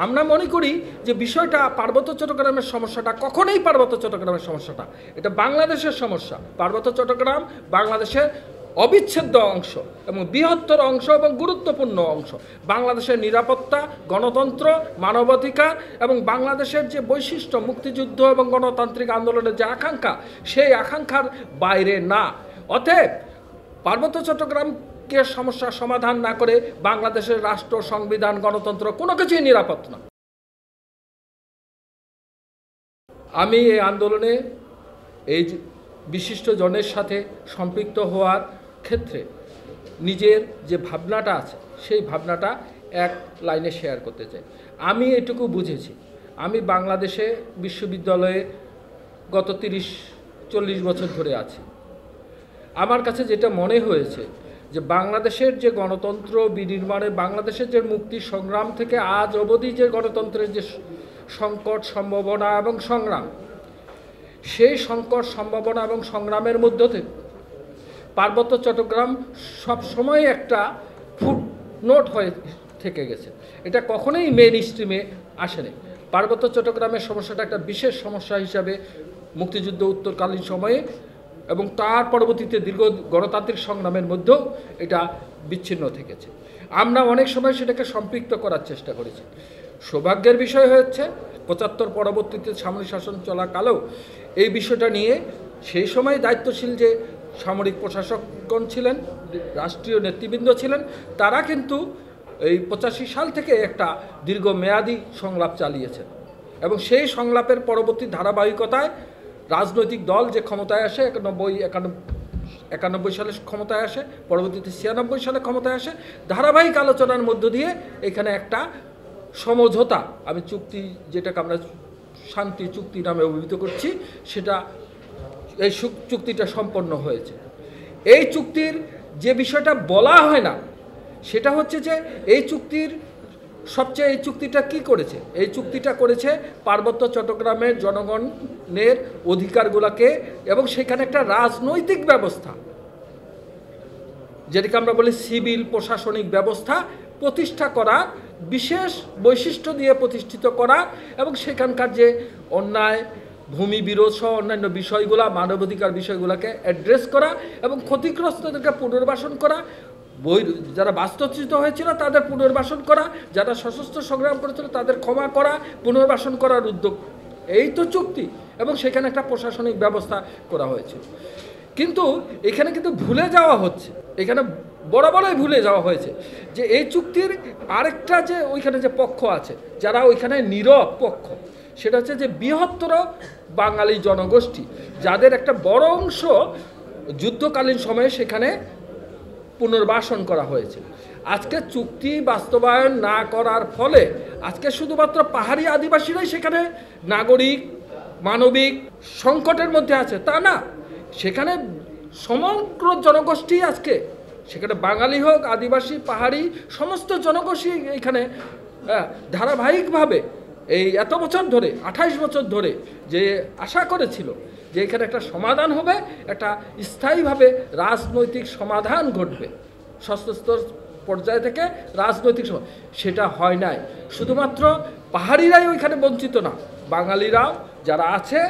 আমরা মনে করি যে বিষয়টা পার্বত্য চট্টগ্রামের সমস্যাটা কখনোই পার্বত্য চট্টগ্রামের সমস্যাটা, এটা বাংলাদেশের সমস্যা। পার্বত্য চট্টগ্রাম বাংলাদেশের অবিচ্ছেদ্য অংশ এবং বৃহত্তর অংশ এবং গুরুত্বপূর্ণ অংশ। বাংলাদেশের নিরাপত্তা, গণতন্ত্র, মানবাধিকার এবং বাংলাদেশের যে বৈশিষ্ট্য, মুক্তিযুদ্ধ এবং গণতান্ত্রিক আন্দোলনের যে আকাঙ্ক্ষা, সেই আকাঙ্ক্ষার বাইরে না। অতএব পার্বত্য চট্টগ্রামকে সমস্যার সমাধান না করে বাংলাদেশের রাষ্ট্র, সংবিধান, গণতন্ত্র কোনো কিছুই নিরাপদ না। আমি এই আন্দোলনে এই বিশিষ্ট জনের সাথে সম্পৃক্ত হওয়ার ক্ষেত্রে নিজের যে ভাবনাটা আছে সেই ভাবনাটা এক লাইনে শেয়ার করতে চাই। আমি এটুকু বুঝেছি, আমি বাংলাদেশে বিশ্ববিদ্যালয়ে গত 30-40 বছর ধরে আছি। আমার কাছে যেটা মনে হয়েছে যে বাংলাদেশের যে গণতন্ত্র বিনির্মাণে, বাংলাদেশের যে মুক্তি সংগ্রাম থেকে আজ অবধি যে গণতন্ত্রের যে সংকট, সম্ভাবনা এবং সংগ্রাম, সেই সংকট, সম্ভাবনা এবং সংগ্রামের মধ্য থেকে পার্বত্য চট্টগ্রাম সবসময় একটা ফুটনোট হয়ে থেকে গেছে। এটা কখনোই মেইন স্ট্রিমে আসেনি। পার্বত্য চট্টগ্রামের সমস্যাটা একটা বিশেষ সমস্যা হিসাবে মুক্তিযুদ্ধ উত্তরকালীন সময়ে এবং তার পরবর্তীতে দীর্ঘ গণতান্ত্রিক সংগ্রামের মধ্যেও এটা বিচ্ছিন্ন থেকেছে। আমরা অনেক সময় সেটাকে সম্পৃক্ত করার চেষ্টা করেছি। সৌভাগ্যের বিষয় হচ্ছে 75 পরবর্তীতে সামরিক শাসন চলাকালেও এই বিষয়টা নিয়ে সেই সময় দায়িত্বশীল যে সামরিক প্রশাসকগণ ছিলেন, রাষ্ট্রীয় নেতৃবৃন্দ ছিলেন, তারা কিন্তু এই 85 সাল থেকে একটা দীর্ঘমেয়াদী সংলাপ চালিয়েছেন এবং সেই সংলাপের পরবর্তী ধারাবাহিকতায় রাজনৈতিক দল যে ক্ষমতায় আসে 91 সালে ক্ষমতায় আসে, পরবর্তীতে 96 সালে ক্ষমতায় আসে, ধারাবাহিক আলোচনার মধ্য দিয়ে এখানে একটা সমঝোতা, আমি চুক্তি যেটাকে আমরা শান্তি চুক্তি নামে অভিহিত করছি, সেটা এই চুক্তিটা সম্পন্ন হয়েছে। এই চুক্তির যে বিষয়টা বলা হয় না সেটা হচ্ছে যে এই চুক্তিটা কি করেছে? এই চুক্তিটা করেছে পার্বত্য চট্টগ্রামের জনগণের অধিকারগুলোকে এবং সেখানে একটা রাজনৈতিক ব্যবস্থা, যেটাকে আমরা বলি সিভিল প্রশাসনিক ব্যবস্থা প্রতিষ্ঠা করা, বিশেষ বৈশিষ্ট্য দিয়ে প্রতিষ্ঠিত করা এবং সেখানকার যে অন্যায়, ভূমি বিরোধ সহ অন্যান্য বিষয়গুলা, মানবাধিকার বিষয়গুলোকে অ্যাড্রেস করা এবং ক্ষতিগ্রস্তদেরকে পুনর্বাসন করা, যারা বাস্তুচ্যুত হয়েছিল তাদের পুনর্বাসন করা, যারা সশস্ত্র সংগ্রাম করেছিল তাদের ক্ষমা করা, পুনর্বাসন করার উদ্যোগ। এই তো চুক্তি এবং সেখানে একটা প্রশাসনিক ব্যবস্থা করা হয়েছে। কিন্তু এখানে কিন্তু ভুলে যাওয়া হচ্ছে, এখানে বরাবরই ভুলে যাওয়া হয়েছে যে এই চুক্তির আরেকটা যে ওইখানে যে পক্ষ আছে, যারা ওইখানে নীরব পক্ষ, সেটা হচ্ছে যে বৃহত্তর বাঙালি জনগোষ্ঠী, যাদের একটা বড় অংশ যুদ্ধকালীন সময়ে সেখানে পুনর্বাসন করা হয়েছে। আজকে চুক্তি বাস্তবায়ন না করার ফলে আজকে শুধুমাত্র পাহাড়ি আদিবাসীরাই সেখানে নাগরিক, মানবিক সংকটের মধ্যে আছে তা না, সেখানে সমগ্র জনগোষ্ঠী আজকে, সেখানে বাঙালি হোক, আদিবাসী, পাহাড়ি, সমস্ত জনগোষ্ঠী এখানে ধারাবাহিকভাবে এই এত বছর ধরে, 28 বছর ধরে যে আশা করেছিল যে এখানে একটা সমাধান হবে, একটা স্থায়ীভাবে রাজনৈতিক সমাধান ঘটবে, সশস্ত্র পর্যায় থেকে রাজনৈতিক সমাধান, সেটা হয় নাই। শুধুমাত্র পাহাড়িরাই ওইখানে বঞ্চিত না, বাঙালিরাও যারা আছে,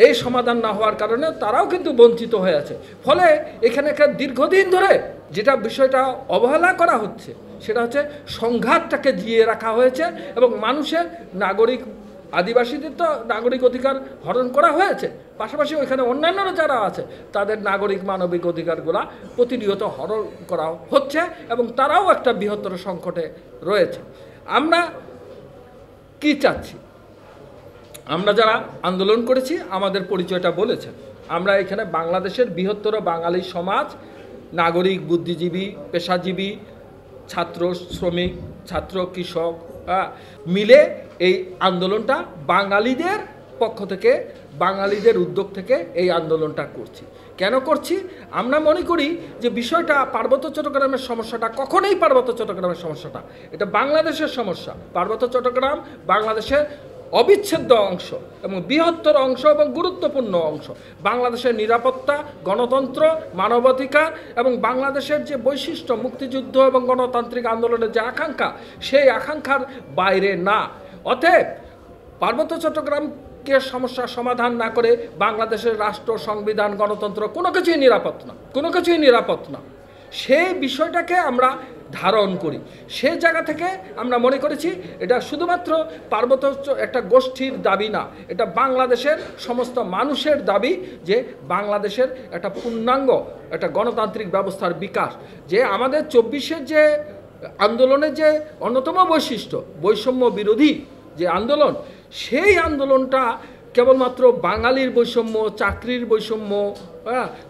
এই সমাধান না হওয়ার কারণে তারাও কিন্তু বঞ্চিত হয়ে আছে। ফলে এখানে একটা দীর্ঘদিন ধরে যেটা বিষয়টা অবহেলা করা হচ্ছে সেটা হচ্ছে সংঘাতটাকে জিয়ে রাখা হয়েছে এবং মানুষের নাগরিক, আদিবাসীদের তো নাগরিক অধিকার হরণ করা হয়েছে, পাশাপাশি ওইখানে অন্যান্যরা যারা আছে তাদের নাগরিক মানবিক অধিকারগুলো প্রতিনিয়ত হরণ করা হচ্ছে এবং তারাও একটা বৃহত্তর সংকটে রয়েছে। আমরা কি চাচ্ছি? আমরা যারা আন্দোলন করেছি আমাদের পরিচয়টা বলেছেন, আমরা এখানে বাংলাদেশের বৃহত্তর বাঙালি সমাজ, নাগরিক, বুদ্ধিজীবী, পেশাজীবী, ছাত্র, শ্রমিক, ছাত্র, কৃষক মিলে এই আন্দোলনটা বাঙালিদের পক্ষ থেকে, বাঙালিদের উদ্যোগ থেকে এই আন্দোলনটা করছি। কেন করছি? আমরা মনে করি যে বিষয়টা পার্বত্য চট্টগ্রামের সমস্যাটা কখনোই পার্বত্য চট্টগ্রামের সমস্যাটা, এটা বাংলাদেশের সমস্যা। পার্বত্য চট্টগ্রাম বাংলাদেশের অবিচ্ছেদ্য অংশ এবং বৃহত্তর অংশ এবং গুরুত্বপূর্ণ অংশ। বাংলাদেশের নিরাপত্তা, গণতন্ত্র, মানবাধিকার এবং বাংলাদেশের যে বৈশিষ্ট্য, মুক্তিযুদ্ধ এবং গণতান্ত্রিক আন্দোলনের যে আকাঙ্ক্ষা, সেই আকাঙ্ক্ষার বাইরে না। অতএব পার্বত্য চট্টগ্রামকে সমস্যার সমাধান না করে বাংলাদেশের রাষ্ট্র, সংবিধান, গণতন্ত্র কোনো কিছুই নিরাপদ না। সেই বিষয়টাকে আমরা ধারণ করি। সেই জায়গা থেকে আমরা মনে করেছি এটা শুধুমাত্র পার্বত্য একটা গোষ্ঠীর দাবি না, এটা বাংলাদেশের সমস্ত মানুষের দাবি যে বাংলাদেশের একটা পূর্ণাঙ্গ একটা গণতান্ত্রিক ব্যবস্থার বিকাশ। যে আমাদের 24-এর যে আন্দোলনের যে অন্যতম বৈশিষ্ট্য, বৈষম্য বিরোধী যে আন্দোলন, সেই আন্দোলনটা কেবলমাত্র বাঙালির বৈষম্য, চাকরির বৈষম্য,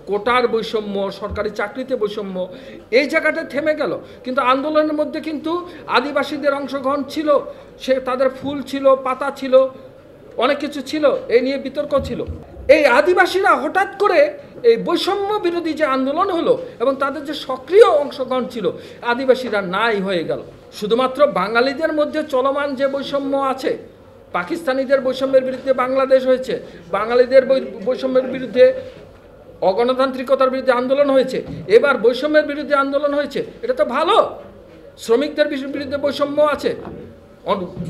কোটার বৈষম্য, সরকারি চাকরিতে বৈষম্য, এই জায়গাটা থেমে গেল। কিন্তু আন্দোলনের মধ্যে কিন্তু আদিবাসীদের অংশগ্রহণ ছিল, সে তাদের ফুল ছিল, পাতা ছিল, অনেক কিছু ছিল, এই নিয়ে বিতর্ক ছিল। এই আদিবাসীরা হঠাৎ করে এই বৈষম্য বিরোধী যে আন্দোলন হলো এবং তাদের যে সক্রিয় অংশগ্রহণ ছিল, আদিবাসীরা নাই হয়ে গেল। শুধুমাত্র বাঙালিদের মধ্যে চলমান যে বৈষম্য আছে, পাকিস্তানিদের বৈষম্যের বিরুদ্ধে বাংলাদেশ হয়েছে, বাঙালিদের বৈষম্যের বিরুদ্ধে, অগণতান্ত্রিকতার বিরুদ্ধে আন্দোলন হয়েছে, এবার বৈষম্যের বিরুদ্ধে আন্দোলন হয়েছে, এটা তো ভালো। শ্রমিকদের বিরুদ্ধে বৈষম্য আছে,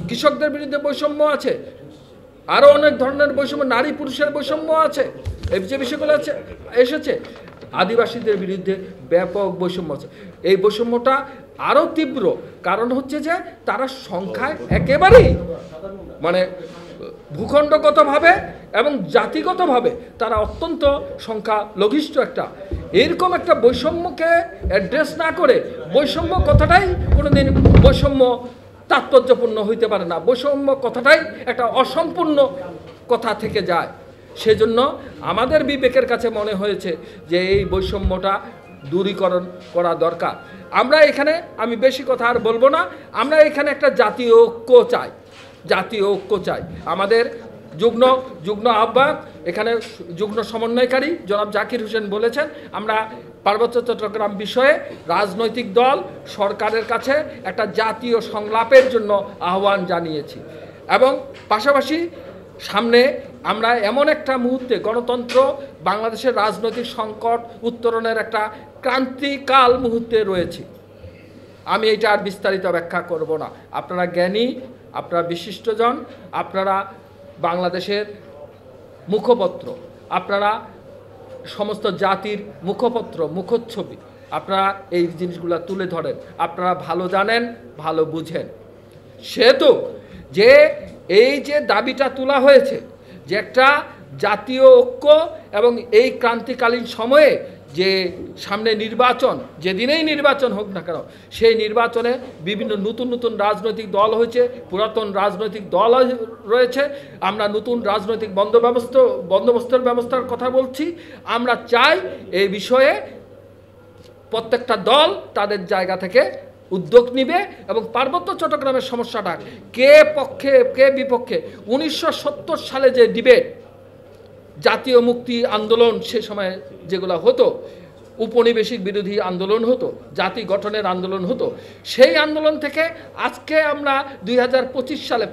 কৃষকদের বিরুদ্ধে বৈষম্য আছে, আরও অনেক ধরনের বৈষম্য, নারী পুরুষের বৈষম্য আছে, এই যে বিষয়গুলো আছে এসেছে। আদিবাসীদের বিরুদ্ধে ব্যাপক বৈষম্য আছে। এই বৈষম্যটা আরও তীব্র, কারণ হচ্ছে যে তারা সংখ্যায় একেবারেই মানে ভূখণ্ডগতভাবে এবং জাতিগতভাবে তারা অত্যন্ত সংখ্যা লঘিষ্ঠ একটা। এরকম একটা বৈষম্যকে অ্যাড্রেস না করে বৈষম্য কথাটাই কোনোদিন বৈষম্য তাৎপর্যপূর্ণ হইতে পারে না, বৈষম্য কথাটাই একটা অসম্পূর্ণ কথা থেকে যায়। সেজন্য আমাদের বিবেকের কাছে মনে হয়েছে যে এই বৈষম্যটা দূরীকরণ করা দরকার। আমরা এখানে, আমি বেশি কথা আর বলবো না, আমরা এখানে একটা জাতীয় ঐক্য চাই। আমাদের যুগ্ম আহ্বায়ক, এখানে যুগ্ম সমন্বয়কারী জনাব জাকির হোসেন বলেছেন, আমরা পার্বত্য চট্টগ্রাম বিষয়ে রাজনৈতিক দল সরকারের কাছে একটা জাতীয় সংলাপের জন্য আহ্বান জানিয়েছি। এবং পাশাপাশি সামনে আমরা এমন একটা মুহূর্তে, গণতন্ত্র বাংলাদেশের রাজনৈতিক সংকট উত্তরণের একটা ক্রান্তিকাল মুহূর্তে রয়েছি। আমি এটা আর বিস্তারিত ব্যাখ্যা করব না। আপনারা জ্ঞানী, আপনারা বিশিষ্টজন, আপনারা বাংলাদেশের মুখপত্র, আপনারা সমস্ত জাতির মুখপত্র, মুখচ্ছবি, আপনারা এই জিনিসগুলো তুলে ধরেন, আপনারা ভালো জানেন, ভালো বুঝেন। সেহেতু যে এই যে দাবিটা তোলা হয়েছে যে একটা জাতীয় ঐক্য এবং এই ক্রান্তিকালীন সময়ে যে সামনে নির্বাচন, যেদিনেই নির্বাচন হোক না কেন, সেই নির্বাচনে বিভিন্ন নতুন রাজনৈতিক দল হয়েছে, পুরাতন রাজনৈতিক দল রয়েছে। আমরা নতুন রাজনৈতিক বন্দোবস্তের ব্যবস্থার কথা বলছি। আমরা চাই এই বিষয়ে প্রত্যেকটা দল তাদের জায়গা থেকে উদ্যোগ নিবে এবং পার্বত্য চট্টগ্রামের সমস্যাটা কে পক্ষে কে বিপক্ষে, 1970 সালে যে ডিবেট, জাতীয় মুক্তি আন্দোলন, সে সময় যেগুলো হতো, উপনিবেশিক বিরোধী আন্দোলন হতো, জাতি গঠনের আন্দোলন হতো, সেই আন্দোলন থেকে আজকে আমরা 2025 সালে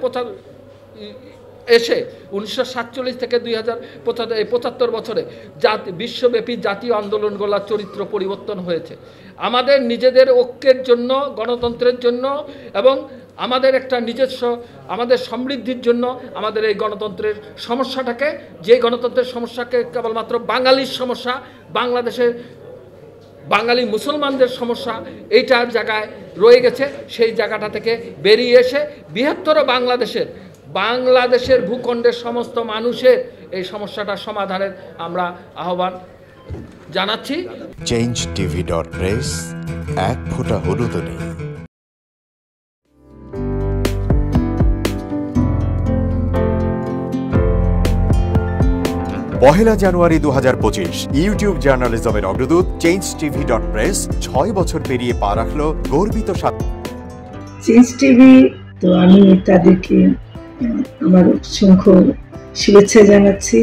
এসে 1947 থেকে 2075 বছরে বিশ্বব্যাপী জাতীয় আন্দোলনগুলোর চরিত্র পরিবর্তন হয়েছে। আমাদের নিজেদের ঐক্যের জন্য, গণতন্ত্রের জন্য এবং আমাদের একটা নিজস্ব, আমাদের সমৃদ্ধির জন্য আমাদের এই গণতন্ত্রের সমস্যাটাকে, যে গণতন্ত্রের সমস্যাকে কেবলমাত্র বাঙালির সমস্যা, বাংলাদেশের বাঙালি মুসলমানদের সমস্যা, এইটার জায়গায় রয়ে গেছে, সেই জায়গাটা থেকে বেরিয়ে এসে বৃহত্তর বাংলাদেশের ভূখণ্ডের সমস্ত মানুষের এই সমস্যাটা সমাধানের আমরা আহ্বান জানাচ্ছি। changetv.press, এক ফোঁটা হলুদ নেই। পহেলা জানুয়ারি 2025 ইউটিউব জার্নালিজমের অগ্রদূত changetv.press 6 বছর পেরিয়ে পা রাখলো গর্বিত সাথে। চেঞ্জ টিভি, তো আমি তাদেরকে আমার অসংখ্য শুভেচ্ছা জানাচ্ছি,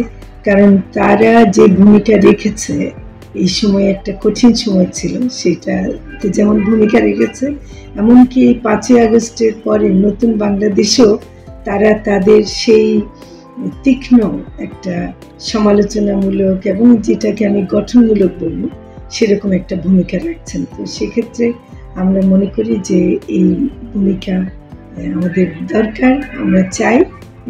কারণ তারা যে ভূমিকা রেখেছে, এই সময় একটা কঠিন সময় ছিল, সেটাতে যেমন ভূমিকা রেখেছে, এমনকি 5ই আগস্টের পরে নতুন বাংলাদেশেও তারা তাদের সেই তীক্ষ্ণ একটা সমালোচনামূলক এবং যেটাকে আমি গঠনমূলক বলব সেরকম একটা ভূমিকা রাখছেন। তো সেক্ষেত্রে আমরা মনে করি যে এই ভূমিকা আমাদের দরকার, আমরা চাই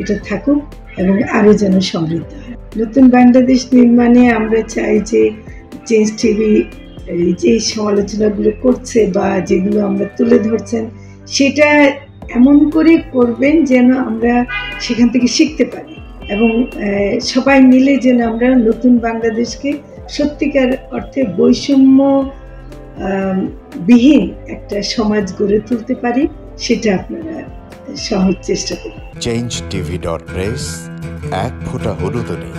এটা থাকুক এবং আরও যেন সমৃদ্ধ হয়। নতুন বাংলাদেশ নির্মাণে আমরা চাই যে চেঞ্জ টিভি যে সমালোচনাগুলো করছে বা যেগুলো আমরা তুলে ধরছেন সেটা এমন করে করবেন যেন আমরা সেখান থেকে শিখতে পারি এবং সবাই মিলে যেন আমরা নতুন বাংলাদেশকে সত্যিকার অর্থে বৈষম্য বিহীন একটা সমাজ গড়ে তুলতে পারি, সেটা আপনারা সহজ চেষ্টা করুন। changetv.press, এক ফোঁটা হলুদও নেই।